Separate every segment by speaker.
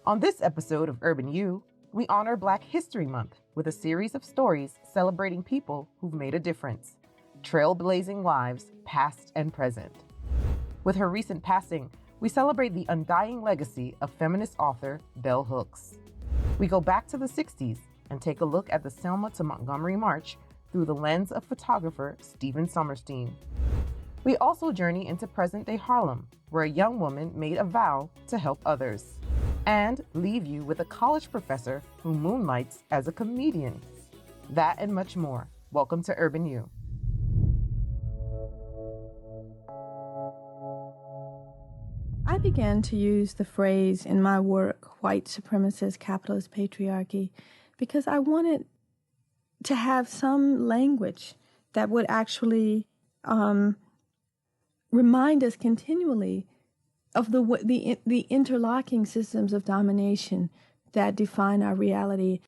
Speaker 1: On this episode of Urban U, we honor Black History Month with a series of stories celebrating people who've made a difference, trailblazing lives past and present. With her recent passing, we celebrate the undying legacy of feminist author Bell Hooks. We go back to the 60s and take a look at the Selma to Montgomery March through the lens of photographer Stephen Somerstein. We also journey into present-day Harlem, where a young woman made a vow to help others, and leave you with a college professor who moonlights as a comedian. That and much more. Welcome to Urban U.
Speaker 2: I began to use the phrase in my work, white supremacist capitalist patriarchy, because I wanted to have some language that would actually remind us continually of the interlocking systems of domination that define our reality.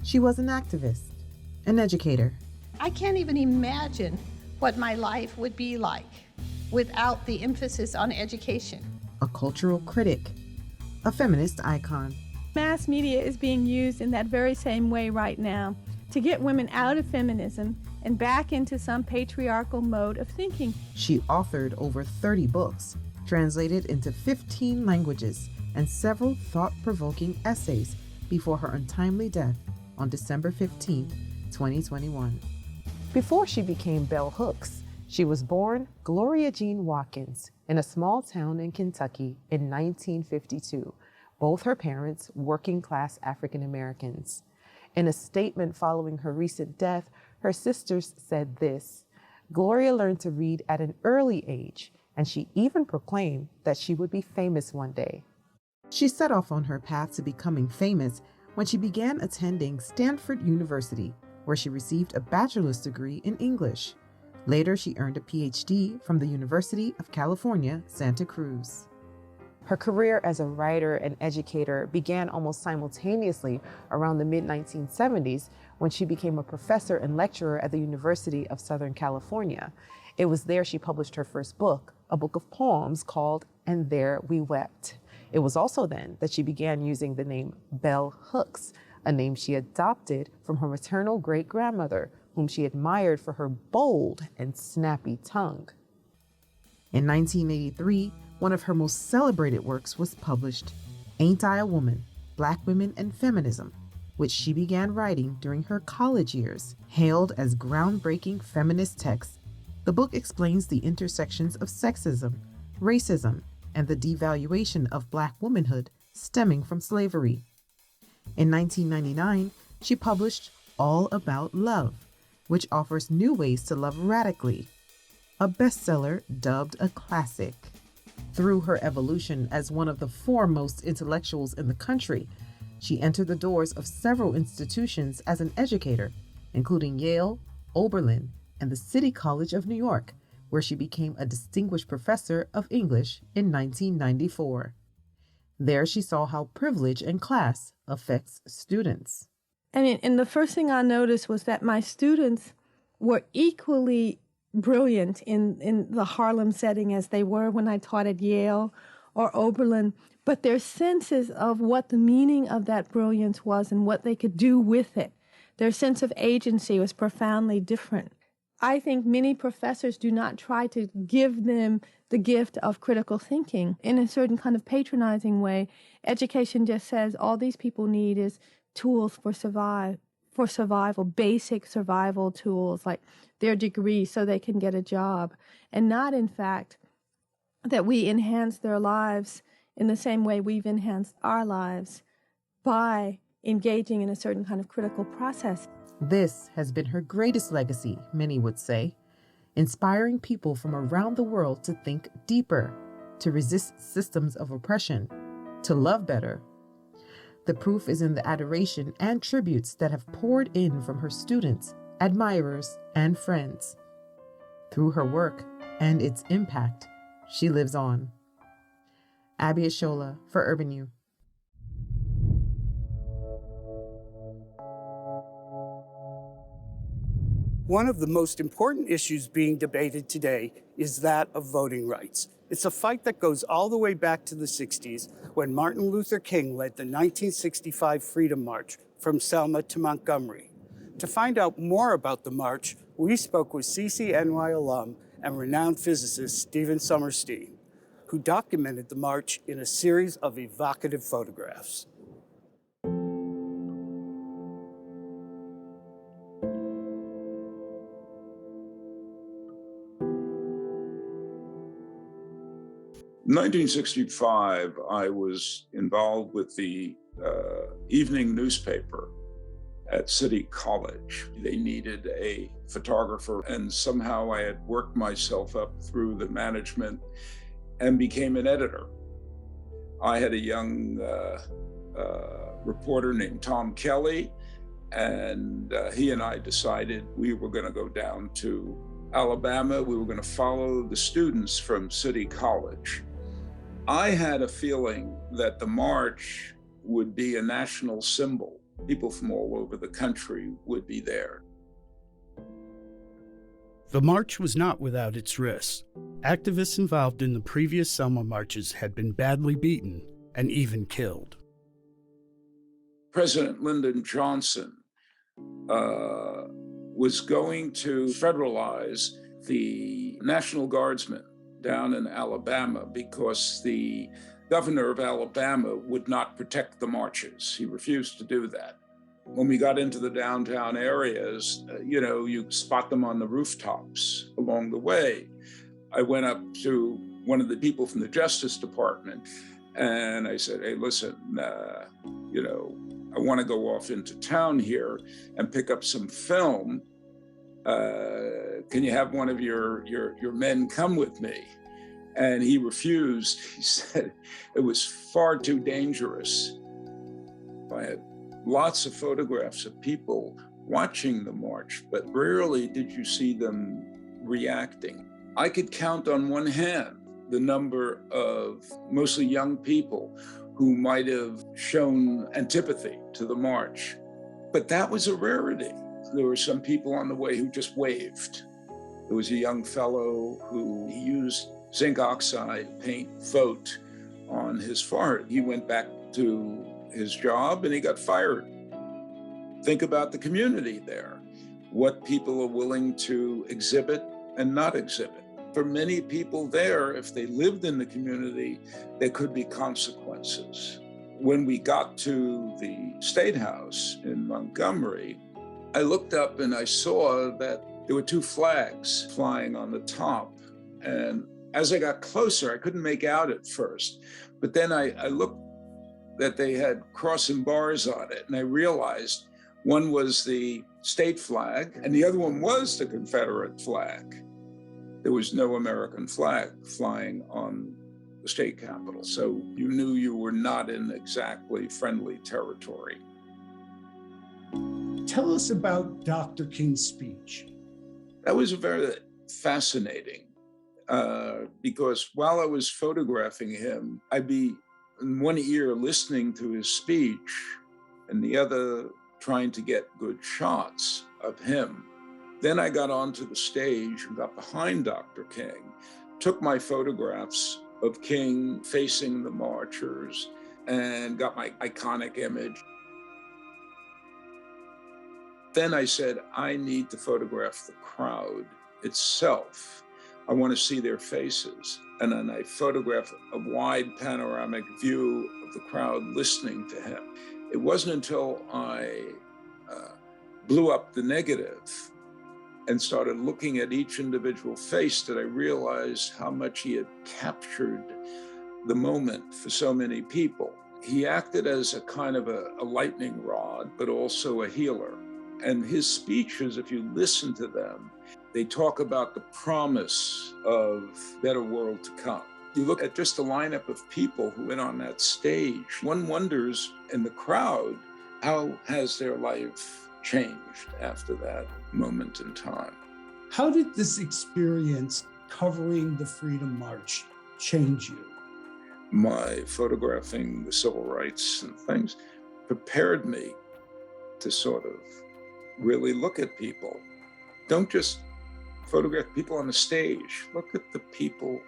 Speaker 1: She was an activist, an educator.
Speaker 3: I can't even imagine what my life would be like without the emphasis on education.
Speaker 1: A cultural critic, a feminist icon.
Speaker 2: Mass media is being used in that very same way right now to get women out of feminism and back into some patriarchal mode of thinking.
Speaker 1: She authored over 30 books, translated into 15 languages, and several thought-provoking essays before her untimely death on December 15, 2021. Before she became Bell Hooks, she was born Gloria Jean Watkins in a small town in Kentucky in 1952, both her parents working-class African Americans. In a statement following her recent death, her sisters said this: Gloria learned to read at an early age, and she even proclaimed that she would be famous one day. She set off on her path to becoming famous when she began attending Stanford University, where she received a bachelor's degree in English. Later, she earned a PhD from the University of California, Santa Cruz. Her career as a writer and educator began almost simultaneously around the mid-1970s when she became a professor and lecturer at the University of Southern California. It was there she published her first book, a book of poems called And There We Wept. It was also then that she began using the name Bell Hooks, a name she adopted from her maternal great-grandmother, whom she admired for her bold and snappy tongue. In 1983, one of her most celebrated works was published, Ain't I a Woman? Black Women and Feminism, which she began writing during her college years. Hailed as groundbreaking feminist text, the book explains the intersections of sexism, racism, and the devaluation of Black womanhood stemming from slavery. In 1999, she published All About Love, which offers new ways to love radically, a bestseller dubbed a classic. Through her evolution as one of the foremost intellectuals in the country, she entered the doors of several institutions as an educator, including Yale, Oberlin, and the City College of New York, where she became a distinguished professor of English in 1994. There she saw how privilege and class affects students.
Speaker 2: And the first thing I noticed was that my students were equally brilliant in the Harlem setting as they were when I taught at Yale or Oberlin, but their senses of what the meaning of that brilliance was and what they could do with it, their sense of agency was profoundly different. I think many professors do not try to give them the gift of critical thinking in a certain kind of patronizing way. Education just says all these people need is tools for survival, basic survival tools like their degree so they can get a job, and not in fact that we enhance their lives in the same way we've enhanced our lives by engaging in a certain kind of critical process.
Speaker 1: This has been her greatest legacy, many would say, inspiring people from around the world to think deeper, to resist systems of oppression, to love better. The proof is in the adoration and tributes that have poured in from her students, admirers, and friends. Through her work and its impact, she lives on. Abby Ashola for Urban U.
Speaker 4: One of the most important issues being debated today is that of voting rights. It's a fight that goes all the way back to the 60s when Martin Luther King led the 1965 Freedom March from Selma to Montgomery. To find out more about the march, we spoke with CCNY alum and renowned physicist Stephen Somerstein, who documented the march in a series of evocative photographs.
Speaker 5: In 1965, I was involved with the evening newspaper at City College. They needed a photographer, and somehow I had worked myself up through the management and became an editor. I had a young reporter named Tom Kelly, and he and I decided we were going to go down to Alabama. We were going to follow the students from City College. I had a feeling that the march would be a national symbol. People from all over the country would be there.
Speaker 6: The march was not without its risks. Activists involved in the previous Selma marches had been badly beaten and even killed.
Speaker 5: President Lyndon Johnson was going to federalize the National Guardsmen down in Alabama because the governor of Alabama would not protect the marches. He refused to do that. When we got into the downtown areas, you spot them on the rooftops along the way. I went up to one of the people from the Justice Department and I said, hey, listen, I want to go off into town here and pick up some film. Can you have one of your men come with me? And he refused. He said it was far too dangerous. I had lots of photographs of people watching the march, but rarely did you see them reacting. I could count on one hand the number of mostly young people who might have shown antipathy to the march, but that was a rarity. There were some people on the way who just waved. There was a young fellow who used zinc oxide paint vote on his forehead. He went back to his job and he got fired. Think about the community there, what people are willing to exhibit and not exhibit. For many people there, if they lived in the community, there could be consequences. When we got to the State House in Montgomery, I looked up and I saw that there were two flags flying on the top. And as I got closer, I couldn't make out at first, but then I looked that they had crossing bars on it, and I realized one was the state flag and the other one was the Confederate flag. There was no American flag flying on the state capitol, so you knew you were not in exactly friendly territory.
Speaker 7: Tell us about Dr. King's speech.
Speaker 5: That was very fascinating because while I was photographing him, I'd be in one ear listening to his speech and the other trying to get good shots of him. Then I got onto the stage and got behind Dr. King, took my photographs of King facing the marchers and got my iconic image. Then I said, I need to photograph the crowd itself. I want to see their faces. And then I photographed a wide panoramic view of the crowd listening to him. It wasn't until I blew up the negative and started looking at each individual face that I realized how much he had captured the moment for so many people. He acted as a kind of a lightning rod, but also a healer. And his speeches, if you listen to them, they talk about the promise of a better world to come. You look at just the lineup of people who went on that stage, one wonders in the crowd, how has their life changed after that moment in time?
Speaker 7: How did this experience covering the Freedom March change you?
Speaker 5: My photographing the civil rights and things prepared me to sort of really look at people. Don't just photograph people on the stage. Look at the people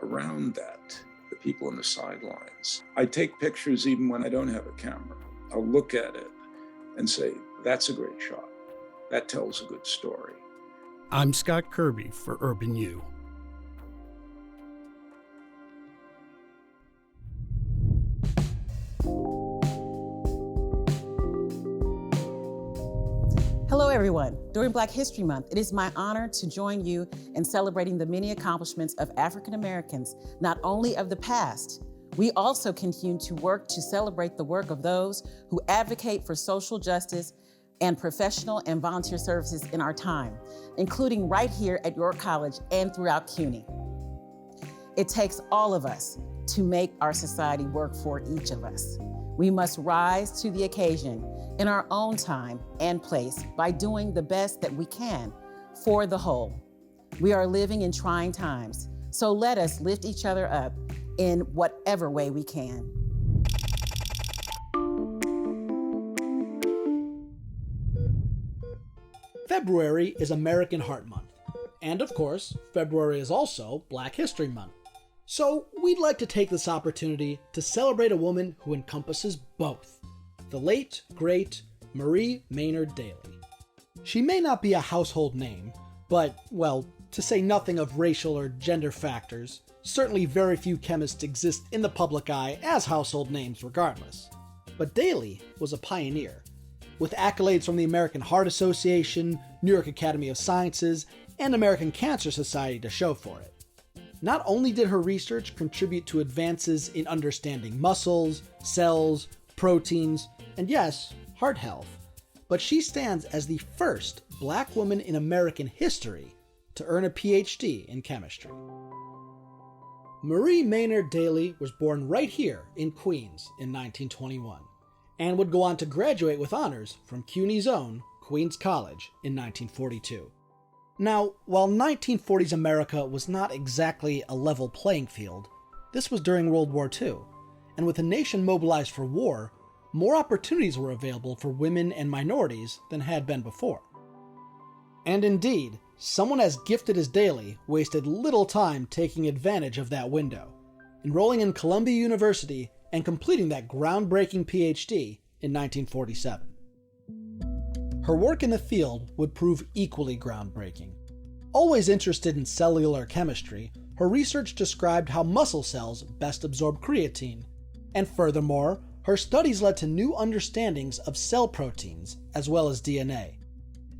Speaker 5: around that, the people on the sidelines. I take pictures even when I don't have a camera. I'll look at it and say, that's a great shot. That tells a good story.
Speaker 6: I'm Scott Kirby for Urban U.
Speaker 8: Hello, everyone. During Black History Month, it is my honor to join you in celebrating the many accomplishments of African Americans, not only of the past. We also continue to work to celebrate the work of those who advocate for social justice and professional and volunteer services in our time, including right here at York College and throughout CUNY. It takes all of us to make our society work for each of us. We must rise to the occasion in our own time and place by doing the best that we can for the whole. We are living in trying times, so let us lift each other up in whatever way we can.
Speaker 9: February is American Heart Month, and of course, February is also Black History Month. So we'd like to take this opportunity to celebrate a woman who encompasses both, the late, great Marie Maynard Daly. She may not be a household name, but, well, to say nothing of racial or gender factors, certainly very few chemists exist in the public eye as household names regardless. But Daly was a pioneer, with accolades from the American Heart Association, New York Academy of Sciences, and American Cancer Society to show for it. Not only did her research contribute to advances in understanding muscles, cells, proteins, and yes, heart health, but she stands as the first Black woman in American history to earn a PhD in chemistry. Marie Maynard Daly was born right here in Queens in 1921, and would go on to graduate with honors from CUNY's own Queens College in 1942. Now, while 1940s America was not exactly a level playing field, this was during World War II, and with the nation mobilized for war, more opportunities were available for women and minorities than had been before. And indeed, someone as gifted as Daly wasted little time taking advantage of that window, enrolling in Columbia University and completing that groundbreaking PhD in 1947. Her work in the field would prove equally groundbreaking. Always interested in cellular chemistry, her research described how muscle cells best absorb creatine, and furthermore, her studies led to new understandings of cell proteins as well as DNA.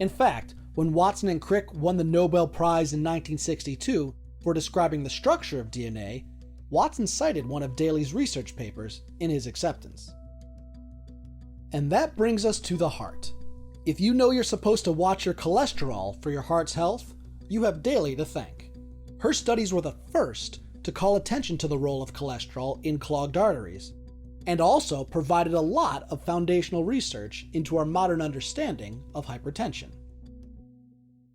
Speaker 9: In fact, when Watson and Crick won the Nobel Prize in 1962 for describing the structure of DNA, Watson cited one of Daly's research papers in his acceptance. And that brings us to the heart. If you know you're supposed to watch your cholesterol for your heart's health, you have Daly to thank. Her studies were the first to call attention to the role of cholesterol in clogged arteries, and also provided a lot of foundational research into our modern understanding of hypertension.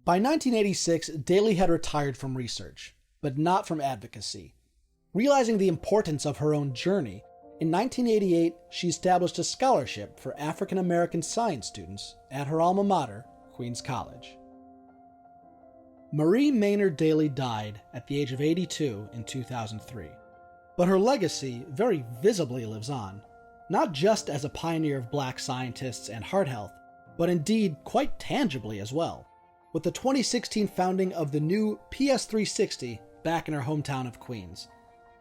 Speaker 9: By 1986, Daly had retired from research, but not from advocacy. Realizing the importance of her own journey, in 1988, she established a scholarship for African American science students at her alma mater, Queens College. Marie Maynard Daly died at the age of 82 in 2003, but her legacy very visibly lives on, not just as a pioneer of Black scientists and heart health, but indeed quite tangibly as well, with the 2016 founding of the new PS360 back in her hometown of Queens,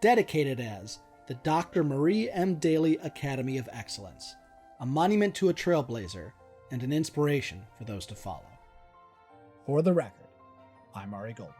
Speaker 9: dedicated as the Dr. Marie M. Daly Academy of Excellence, a monument to a trailblazer and an inspiration for those to follow. For the record, I'm Ari Goldberg.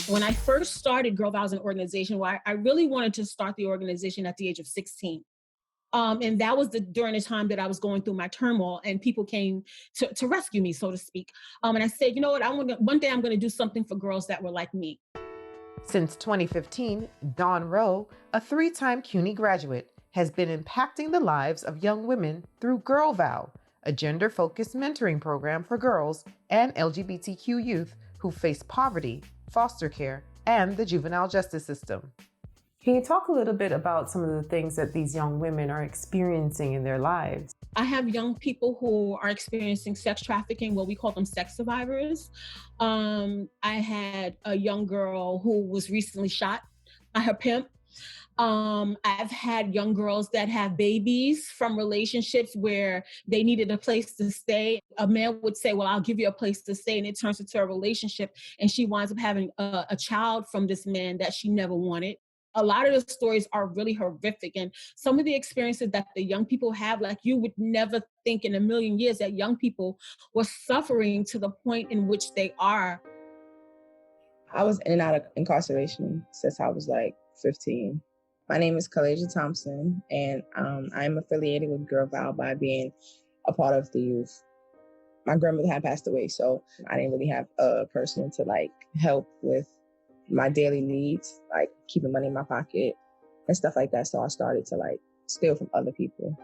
Speaker 10: When I first started Girl Vows, an organization, where I really wanted to start the organization at the age of 16. And that was during the time that I was going through my turmoil, and people came to rescue me, so to speak. And I said, you know what, one day I'm going to do something for girls that were like me.
Speaker 1: Since 2015, Dawn Rowe, a 3-time CUNY graduate, has been impacting the lives of young women through Girl Vow, a gender-focused mentoring program for girls and LGBTQ youth who face poverty, foster care, and the juvenile justice system. Can you talk a little bit about some of the things that these young women are experiencing in their lives?
Speaker 10: I have young people who are experiencing sex trafficking, what we call them sex survivors. I had a young girl who was recently shot by her pimp. I've had young girls that have babies from relationships where they needed a place to stay. A man would say, well, I'll give you a place to stay, and it turns into a relationship, and she winds up having a child from this man that she never wanted. A lot of the stories are really horrific, and some of the experiences that the young people have, like you would never think in a million years that young people were suffering to the point in which they are.
Speaker 11: I was in and out of incarceration since I was like 15. My name is Kylasyia Thompson, and I'm affiliated with Girl Vow by being a part of the youth. My grandmother had passed away, so I didn't really have a person to like help with my daily needs, like keeping money in my pocket and stuff like that. So I started to like steal from other people.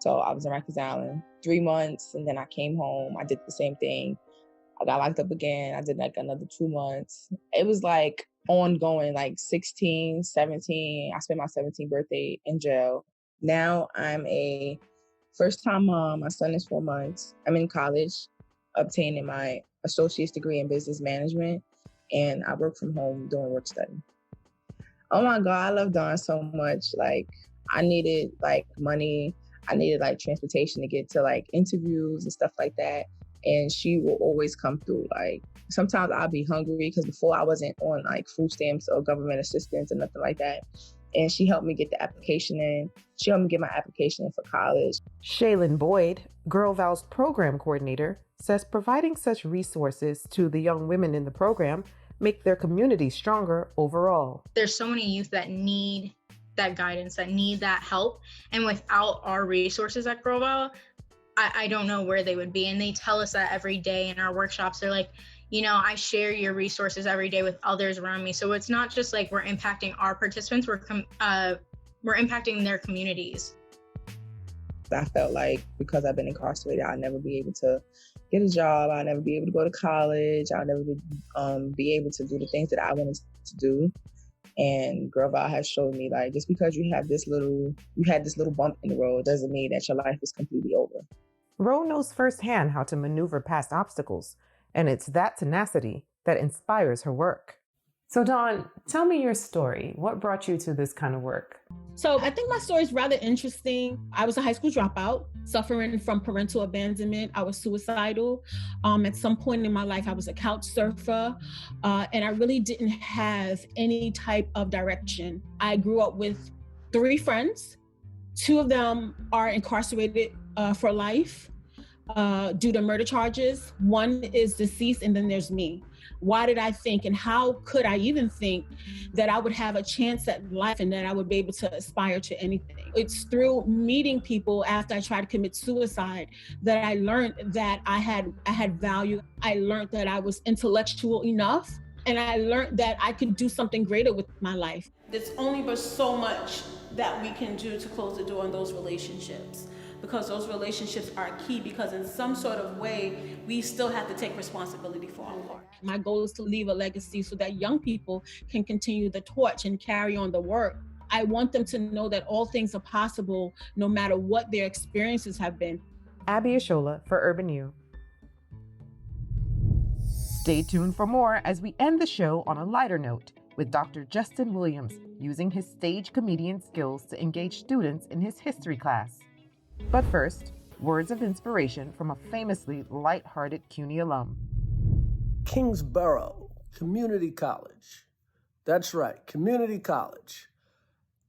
Speaker 11: So I was in Rikers Island 3 months, and then I came home. I did the same thing. I got locked up again. I did like another 2 months. It was like ongoing, like 16, 17. I spent my 17th birthday in jail. Now I'm a first-time mom. My son is 4 months. I'm in college, obtaining my associate's degree in business management, and I work from home doing work study. Oh my God, I love Dawn so much. Like, I needed like money. I needed like transportation to get to like interviews and stuff like that. And she will always come through. Like, sometimes I'll be hungry because before I wasn't on like food stamps or government assistance or nothing like that. And she helped me get the application in. She helped me get my application in for college.
Speaker 1: Shay-Lynn Boyd, Girl Vow's program coordinator, says providing such resources to the young women in the program make their community stronger overall.
Speaker 12: There's so many youth that need that guidance, that need that help. And without our resources at Girl Vow, I don't know where they would be. And they tell us that every day in our workshops. They're like, you know, I share your resources every day with others around me. So it's not just like we're impacting our participants, we're impacting their communities.
Speaker 11: I felt like because I've been incarcerated, I'll never be able to get a job. I'll never be able to go to college. I'll never be able to do the things that I wanted to do. And Girl Vow has showed me, like, just because you had this little bump in the road doesn't mean that your life is completely over.
Speaker 1: Rowe knows firsthand how to maneuver past obstacles, and it's that tenacity that inspires her work. So Dawn, tell me your story. What brought you to this kind of work?
Speaker 10: So I think my story is rather interesting. I was a high school dropout, suffering from parental abandonment. I was suicidal. At some point in my life, I was a couch surfer, and I really didn't have any type of direction. I grew up with 3 friends. 2 of them are incarcerated for life due to murder charges. 1 is deceased, and then there's me. Why did I think, and how could I even think that I would have a chance at life and that I would be able to aspire to anything? It's through meeting people after I tried to commit suicide that I learned that I had value. I learned that I was intellectual enough, and I learned that I could do something greater with my life. There's only but so much that we can do to close the door on those relationships, because those relationships are key, because in some sort of way, we still have to take responsibility for our part. My goal is to leave a legacy so that young people can continue the torch and carry on the work. I want them to know that all things are possible no matter what their experiences have been.
Speaker 1: Abby Ashola for Urban U. Stay tuned for more as we end the show on a lighter note with Dr. Justin Williams using his stage comedian skills to engage students in his history class. But first, words of inspiration from a famously lighthearted CUNY alum.
Speaker 13: Kingsborough Community College. That's right, community college.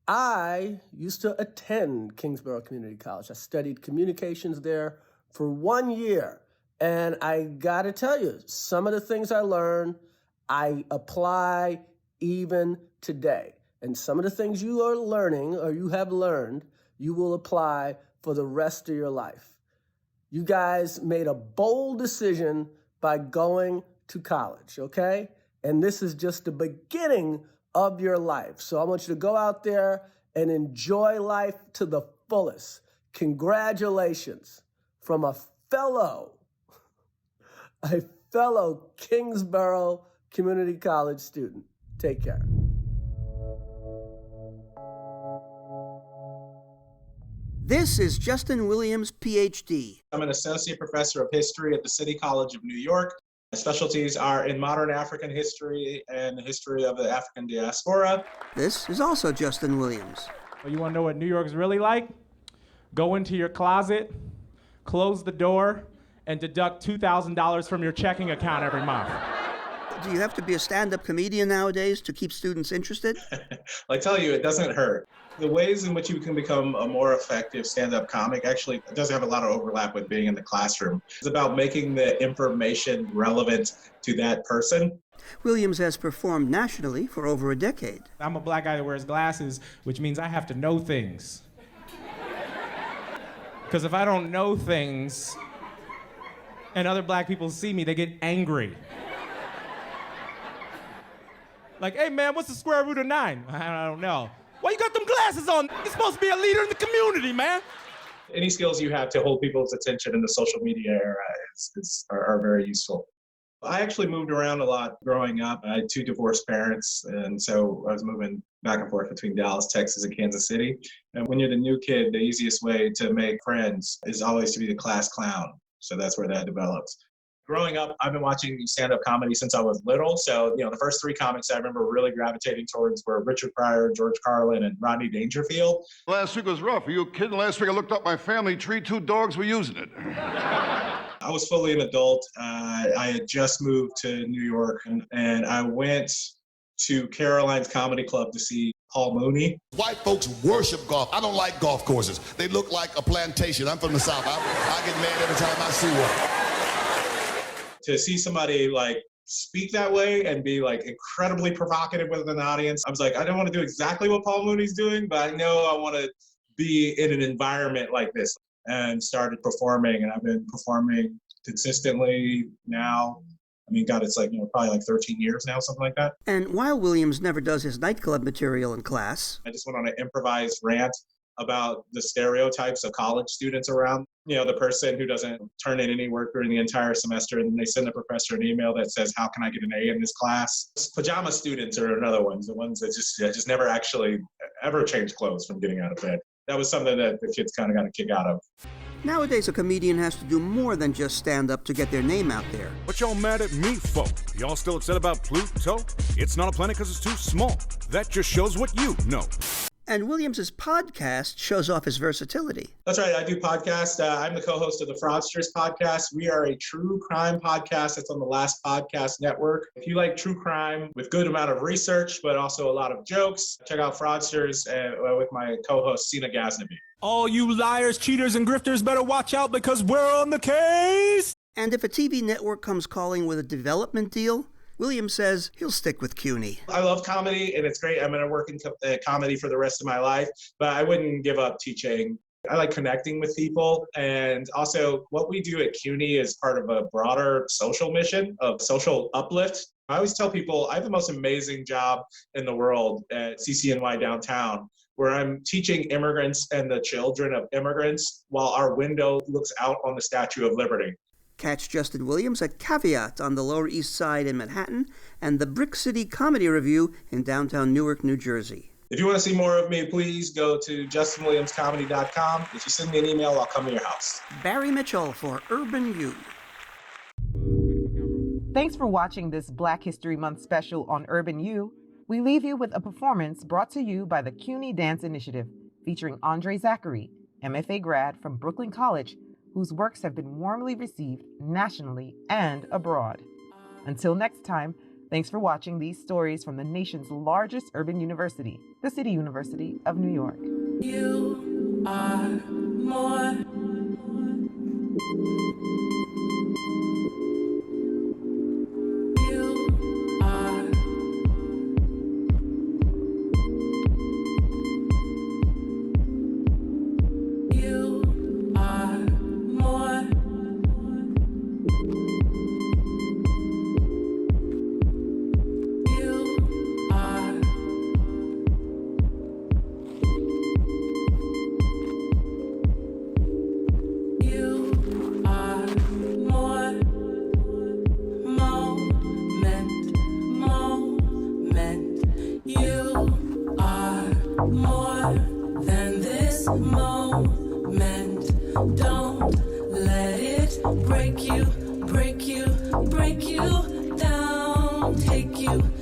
Speaker 13: I used to attend Kingsborough Community College. I studied communications there for 1 year. And I gotta tell you, some of the things I learned, I apply even today. And some of the things you are learning or you have learned you will apply for the rest of your life. You guys made a bold decision by going to college, okay? And this is just the beginning of your life. So I want you to go out there and enjoy life to the fullest. Congratulations from a fellow Kingsborough Community College student. Take care.
Speaker 14: This is Justin Williams, PhD.
Speaker 15: I'm an associate professor of history at the City College of New York. My specialties are in modern African history and the history of the African diaspora.
Speaker 14: This is also Justin Williams.
Speaker 16: Well, you want to know what New York's really like? Go into your closet, close the door, and deduct $2,000 from your checking account every month.
Speaker 14: Do you have to be a stand-up comedian nowadays to keep students interested?
Speaker 15: I tell you, it doesn't hurt. The ways in which you can become a more effective stand-up comic actually does have a lot of overlap with being in the classroom. It's about making the information relevant to that person.
Speaker 14: Williams has performed nationally for over a decade.
Speaker 16: I'm a black guy that wears glasses, which means I have to know things. Because if I don't know things and other black people see me, they get angry. Like, hey man, what's the square root of 9? I don't know. Why you got them glasses on? You're supposed to be a leader in the community, man.
Speaker 15: Any skills you have to hold people's attention in the social media era are very useful. I actually moved around a lot growing up. I had 2 divorced parents, and so I was moving back and forth between Dallas, Texas, and Kansas City. And when you're the new kid, the easiest way to make friends is always to be the class clown. So that's where that develops. Growing up, I've been watching stand-up comedy since I was little. So, the first 3 comics I remember really gravitating towards were Richard Pryor, George Carlin, and Rodney Dangerfield.
Speaker 17: Last week was rough. Are you kidding? Last week I looked up my family tree. 2 dogs were using it.
Speaker 15: I was fully an adult. I had just moved to New York, and I went to Caroline's Comedy Club to see Paul Mooney.
Speaker 17: White folks worship golf. I don't like golf courses. They look like a plantation. I'm from the South. I get mad every time I see one.
Speaker 15: To see somebody speak that way and be incredibly provocative with an audience, I was like, I don't want to do exactly what Paul Mooney's doing, but I know I want to be in an environment like this, and started performing. And I've been performing consistently now. I mean, God, it's probably 13 years now, something like that.
Speaker 14: And while Williams never does his nightclub material in class,
Speaker 15: I just went on an improvised rant about the stereotypes of college students around. The person who doesn't turn in any work during the entire semester, and they send the professor an email that says, how can I get an A in this class? Pajama students are another one, the ones that just never actually ever change clothes from getting out of bed. That was something that the kids kind of got a kick out of.
Speaker 14: Nowadays, a comedian has to do more than just stand up to get their name out there.
Speaker 18: What y'all mad at me for? Y'all still upset about Pluto? It's not a planet because it's too small. That just shows what you know.
Speaker 14: And Williams's podcast shows off his versatility.
Speaker 15: That's right. I do podcasts. I'm the co-host of the Fraudsters podcast. We are a true crime podcast that's on the Last Podcast Network. If you like true crime with good amount of research, but also a lot of jokes, check out Fraudsters with my co-host, Sina Ghaznavi.
Speaker 16: All you liars, cheaters, and grifters better watch out because we're on the case.
Speaker 14: And if a TV network comes calling with a development deal, Williams says he'll stick with CUNY.
Speaker 15: I love comedy, and it's great. I'm going to work in comedy for the rest of my life, but I wouldn't give up teaching. I like connecting with people, and also what we do at CUNY is part of a broader social mission of social uplift. I always tell people I have the most amazing job in the world at CCNY downtown, where I'm teaching immigrants and the children of immigrants while our window looks out on the Statue of Liberty.
Speaker 14: Catch Justin Williams at Caveat on the Lower East Side in Manhattan and the Brick City Comedy Review in downtown Newark, New Jersey.
Speaker 15: If you want to see more of me, please go to justinwilliamscomedy.com. If you send me an email, I'll come to your house.
Speaker 14: Barry Mitchell for Urban U.
Speaker 1: Thanks for watching this Black History Month special on Urban U. We leave you with a performance brought to you by the CUNY Dance Initiative, featuring Andre Zachary, MFA grad from Brooklyn College, whose works have been warmly received nationally and abroad. Until next time, thanks for watching these stories from the nation's largest urban university, the City University of New York.
Speaker 19: You are more. break you down, take you